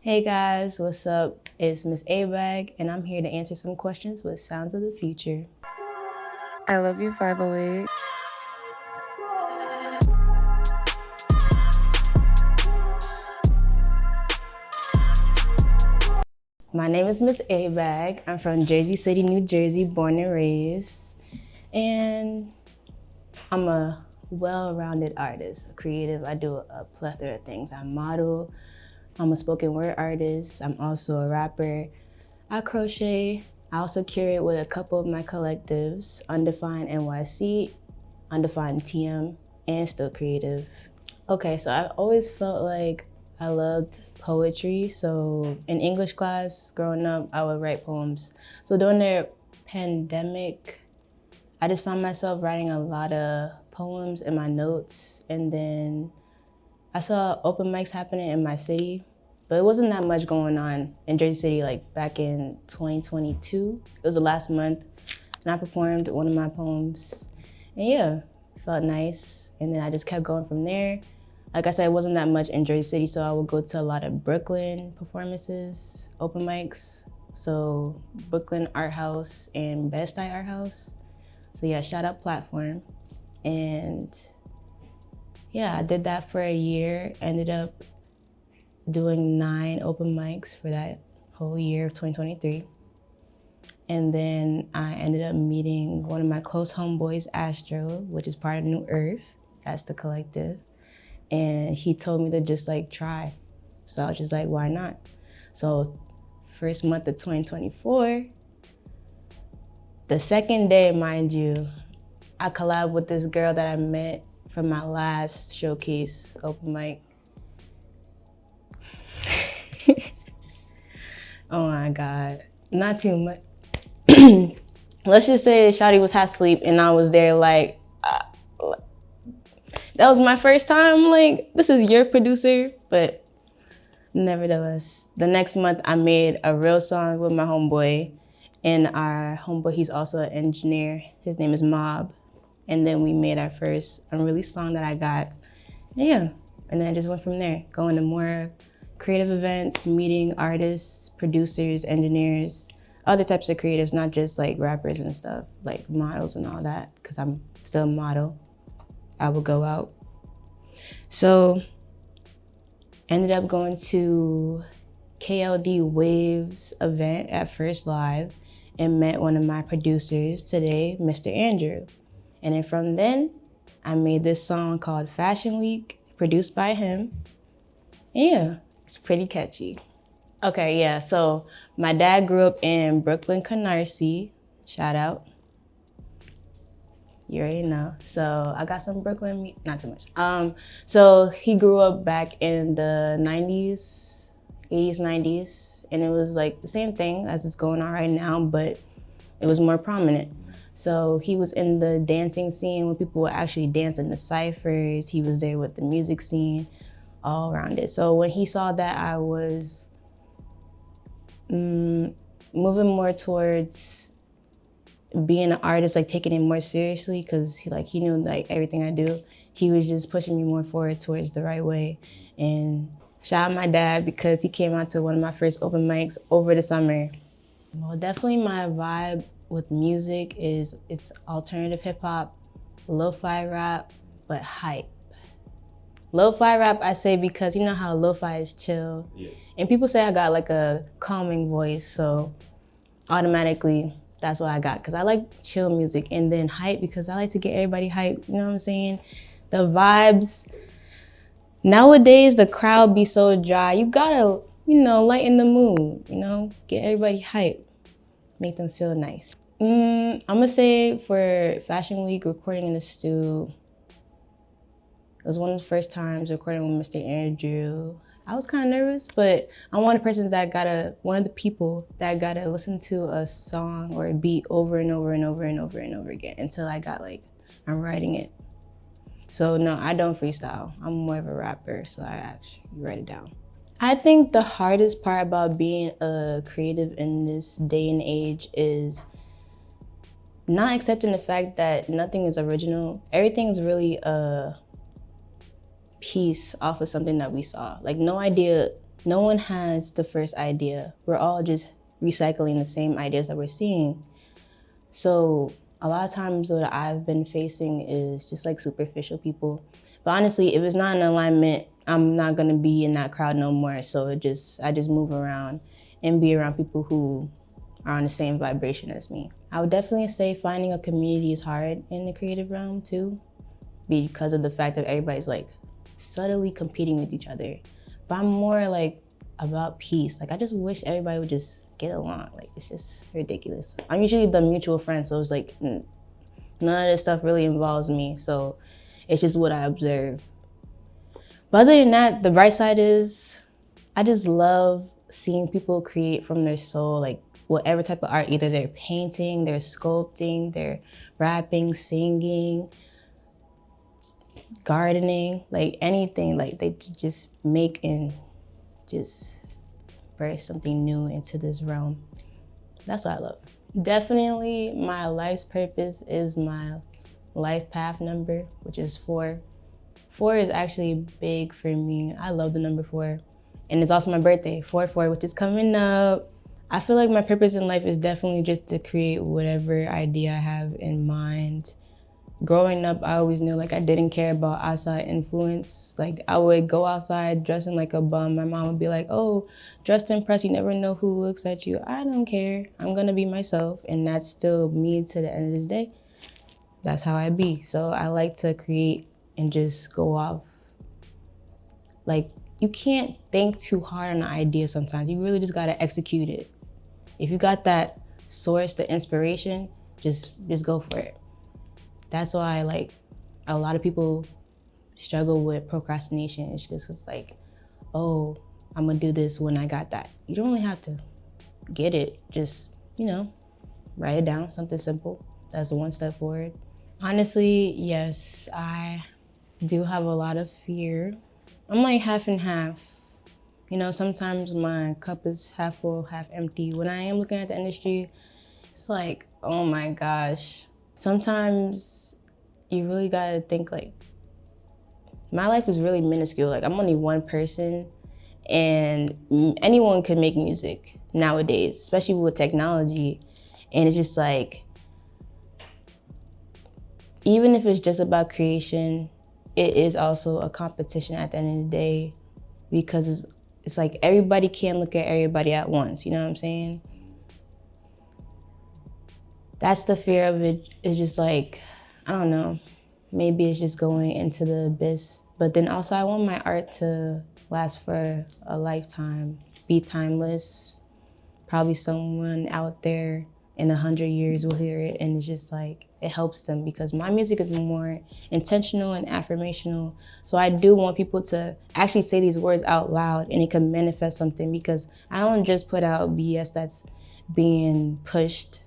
Hey guys, what's up? It's MS.ABAG, and I'm here to answer some questions with Sounds of the Future. I love you, 508. My name is MS.ABAG. I'm from Jersey City, New Jersey, born and raised. And I'm a well-rounded artist, a creative. I do a plethora of things. I model, I'm a spoken word artist. I'm also a rapper. I crochet. I also curate with a couple of my collectives, Undefined NYC, Undefined TM, and Still Creative. Okay, so I've always felt like I loved poetry. So in English class growing up, I would write poems. So during the pandemic, I just found myself writing a lot of poems in my notes. And then I saw open mics happening in my city, but it wasn't that much going on in Jersey City like back in 2022. It was the last month, and I performed one of my poems. And yeah, it felt nice. And then I just kept going from there. Like I said, it wasn't that much in Jersey City, so I would go to a lot of Brooklyn performances, open mics. So Brooklyn Art House and Bed-Stuy Art House. So yeah, shout out Platform. And yeah, I did that for a year, ended up doing 9 open mics for that whole year of 2023. And then I ended up meeting one of my close homeboys, Astro, which is part of New Earth. That's the collective. And he told me to just like try. So I was just like, why not? So first month of 2024, the second day, mind you, I collabed with this girl that I met from my last showcase open mic. Oh my God, not too much. Let's just say Shawty was half asleep and I was there like, that was my first time, like, this is your producer, but nevertheless, the next month I made a real song with my homeboy, and our homeboy, he's also an engineer. His name is Mob. And then we made our first unreleased song that I got. And yeah, and then I just went from there, going to more creative events, meeting artists, producers, engineers, other types of creatives, not just like rappers and stuff, like models and all that, because I'm still a model. I would go out. So ended up going to KLD Waves event at First Live and met one of my producers today, Mr. Andrew. And then from then, I made this song called Fashion Week, produced by him. Yeah, it's pretty catchy. Okay, yeah, so my dad grew up in Brooklyn, Canarsie, shout out. You already know. So I got some Brooklyn, not too much. So he grew up back in the 90s, 80s, 90s, and it was like the same thing as it's going on right now, but it was more prominent. So he was in the dancing scene when people were actually dancing the ciphers. He was there with the music scene, all around it. So when he saw that I was moving more towards being an artist, like taking it more seriously, because he knew like everything I do, he was just pushing me more forward towards the right way. And shout out my dad, because he came out to one of my first open mics over the summer. Well, definitely my vibe with music is it's alternative hip hop, lo-fi rap, but hype. Lo-fi rap, I say because you know how lo-fi is chill. Yeah. And people say I got like a calming voice, so automatically that's what I got, because I like chill music. And then hype, because I like to get everybody hyped, you know what I'm saying? The vibes. Nowadays, the crowd be so dry. You gotta, lighten the mood, get everybody hyped, make them feel nice. I'm gonna say for Fashion Week, recording in the studio, it was one of the first times recording with Mr. Andrew. I was kind of nervous, but I'm one of the people that gotta listen to a song or a beat over and over and over and over and over again until I'm writing it. So no, I don't freestyle. I'm more of a rapper, so I actually write it down. I think the hardest part about being a creative in this day and age is not accepting the fact that nothing is original. Everything's really a piece off of something that we saw. Like no idea No one has the first idea. We're all just recycling the same ideas that we're seeing. So a lot of times what I've been facing is just like superficial people. But honestly, if it's not in alignment, I'm not gonna be in that crowd no more. So I just move around and be around people who are on the same vibration as me. I would definitely say finding a community is hard in the creative realm too, because of the fact that everybody's like subtly competing with each other. But I'm more like about peace. Like I just wish everybody would just get along. Like it's just ridiculous. I'm usually the mutual friend, so it's like none of this stuff really involves me. So it's just what I observe. But other than that, the bright side is I just love seeing people create from their soul, like whatever type of art, either they're painting, they're sculpting, they're rapping, singing, gardening, like anything, like they just make and just birth something new into this realm. That's what I love. Definitely my life's purpose is my life path number, which is 4. 4 is actually big for me. I love the number 4. And it's also my birthday, 4/4, which is coming up. I feel like my purpose in life is definitely just to create whatever idea I have in mind. Growing up, I always knew like I didn't care about outside influence. Like I would go outside dressing like a bum. My mom would be like, oh, dress to impress, you never know who looks at you. I don't care. I'm gonna be myself. And that's still me to the end of this day. That's how I be. So I like to create and just go off. Like you can't think too hard on an idea sometimes. You really just gotta execute it. If you got that source, the inspiration, just go for it. That's why like a lot of people struggle with procrastination. It's just it's like, oh, I'm gonna do this when I got that. You don't really have to get it. Just, write it down, something simple. That's one step forward. Honestly, yes, I do have a lot of fear. I'm like half and half. Sometimes my cup is half full, half empty. When I am looking at the industry, it's like, oh my gosh. Sometimes you really gotta think like, my life is really minuscule. Like I'm only one person and anyone can make music nowadays, especially with technology. And it's just like, even if it's just about creation, it is also a competition at the end of the day, because it's like everybody can't look at everybody at once, you know what I'm saying? That's the fear of it. It's just like, I don't know, maybe it's just going into the abyss. But then also I want my art to last for a lifetime, be timeless. Probably someone out there in 100 years will hear it and it's just like, it helps them, because my music is more intentional and affirmational. So I do want people to actually say these words out loud and it can manifest something, because I don't just put out BS that's being pushed.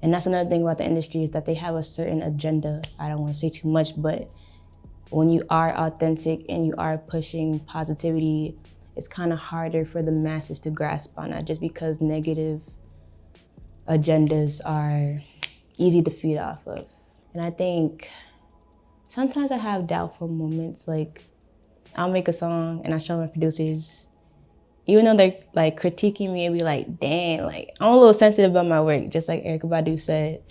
And that's another thing about the industry, is that they have a certain agenda. I don't want to say too much, but when you are authentic and you are pushing positivity, it's kind of harder for the masses to grasp on that, just because negative agendas are easy to feed off of. And I think sometimes I have doubtful moments. Like I'll make a song and I show my producers, even though they're like critiquing me, and be like, dang, like I'm a little sensitive about my work, just like Erykah Badu said.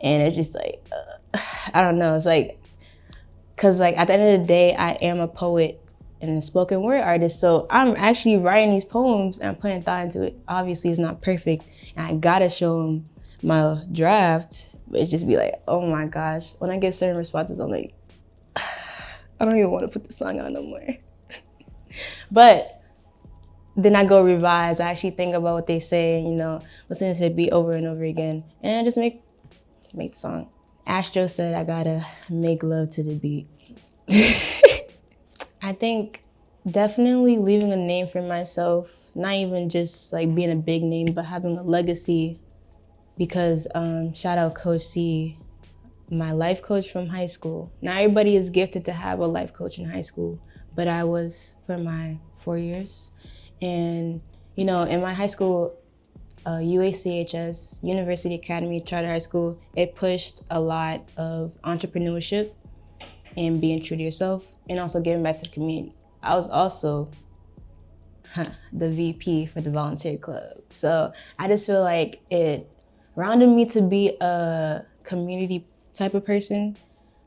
And it's just like, I don't know. It's like, cause like at the end of the day, I am a poet and a spoken word artist. So I'm actually writing these poems and putting thought into it. Obviously it's not perfect and I gotta show them my draft, but it's just be like, oh my gosh. When I get certain responses, I'm like, I don't even wanna put the song on no more. But then I go revise. I actually think about what they say, listen to the beat over and over again. And I just make the song. Astro said I gotta make love to the beat. I think definitely leaving a name for myself, not even just like being a big name, but having a legacy. Because shout out Coach C, my life coach from high school. Not everybody is gifted to have a life coach in high school, but I was for my 4 years. And in my high school, UACHS, University Academy Charter High School, it pushed a lot of entrepreneurship and being true to yourself and also giving back to the community. I was also the VP for the volunteer club. So I just feel like it rounded me to be a community type of person.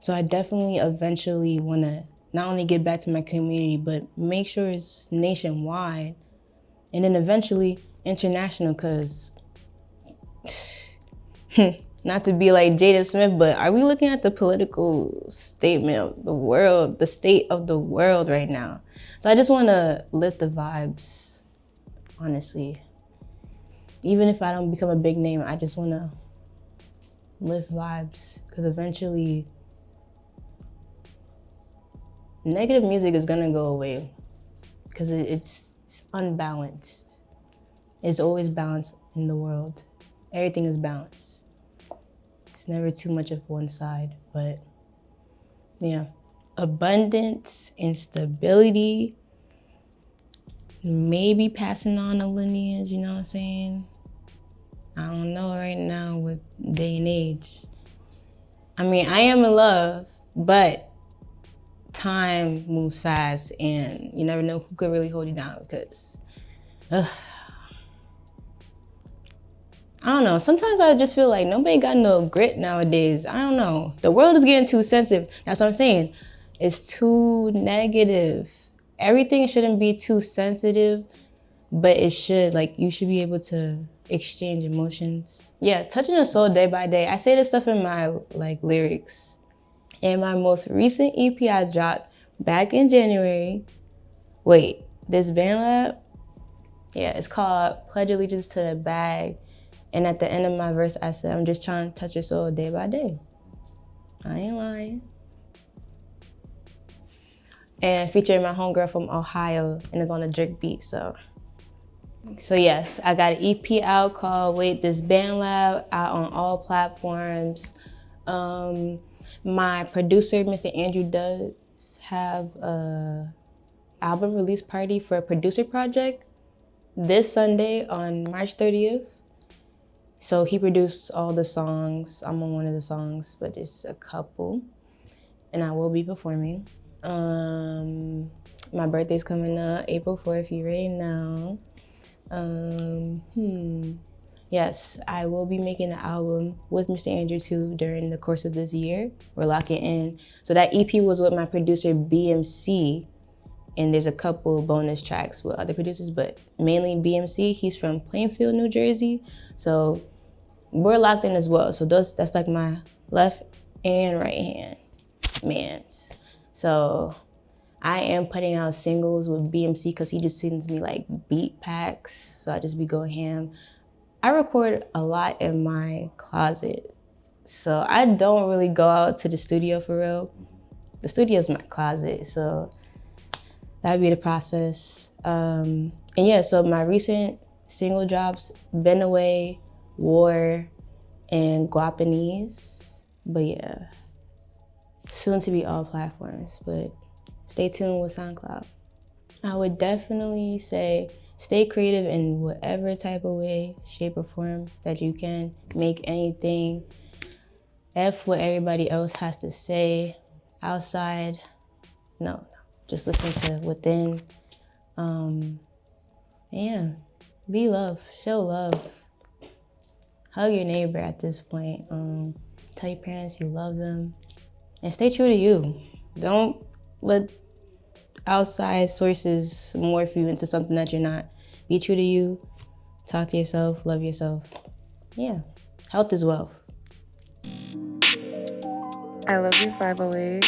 So I definitely eventually want to not only get back to my community, but make sure it's nationwide and then eventually international, because not to be like Jada Smith, but are we looking at the political statement of the world, the state of the world right now? So I just want to lift the vibes, honestly. Even if I don't become a big name, I just want to lift vibes, because eventually negative music is gonna go away, because it's unbalanced. It's always balanced in the world. Everything is balanced. It's never too much of one side, but yeah. Abundance and stability, maybe passing on a lineage, you know what I'm saying? I don't know right now with day and age. I mean, I am in love, but time moves fast and you never know who could really hold you down, because I don't know. Sometimes I just feel like nobody got no grit nowadays. I don't know. The world is getting too sensitive. That's what I'm saying. It's too negative. Everything shouldn't be too sensitive, but it should. Like, you should be able to exchange emotions. Yeah, touching the soul day by day. I say this stuff in my like lyrics. In my most recent EP I dropped back in January. Wait, this band lab? Yeah, it's called Pledge Allegiance to the Bag. And at the end of my verse, I said, I'm just trying to touch your soul day by day. I ain't lying. And featuring my homegirl from Ohio, and it's on a jerk beat, so yes, I got an EP out called Wait This Band Lab, out on all platforms. My producer, Mr. Andrew, does have a album release party for a producer project this Sunday on March 30th. So he produced all the songs. I'm on one of the songs, but just a couple. And I will be performing. My birthday's coming up, April 4th, you already know. Yes, I will be making an album with Mr. Andrew too during the course of this year. We're locking in. So that EP was with my producer BMC, and there's a couple bonus tracks with other producers, but mainly BMC. He's from Plainfield, New Jersey. So we're locked in as well. So that's like my left and right hand mans. So I am putting out singles with BMC because he just sends me like beat packs. So I just be going ham. I record a lot in my closet. So I don't really go out to the studio for real. The studio's my closet, so that'd be the process. And yeah, so my recent single drops, Been Away, War, and Guapanese. But yeah, soon to be all platforms, but stay tuned with SoundCloud. I would definitely say stay creative in whatever type of way, shape, or form that you can. Make anything. F what everybody else has to say outside. No, just listen to within. Yeah, be love, show love. Hug your neighbor at this point. Tell your parents you love them. And stay true to you. Don't let outside sources morph you into something that you're not. Be true to you. Talk to yourself. Love yourself. Yeah. Health is wealth. I love you, 508.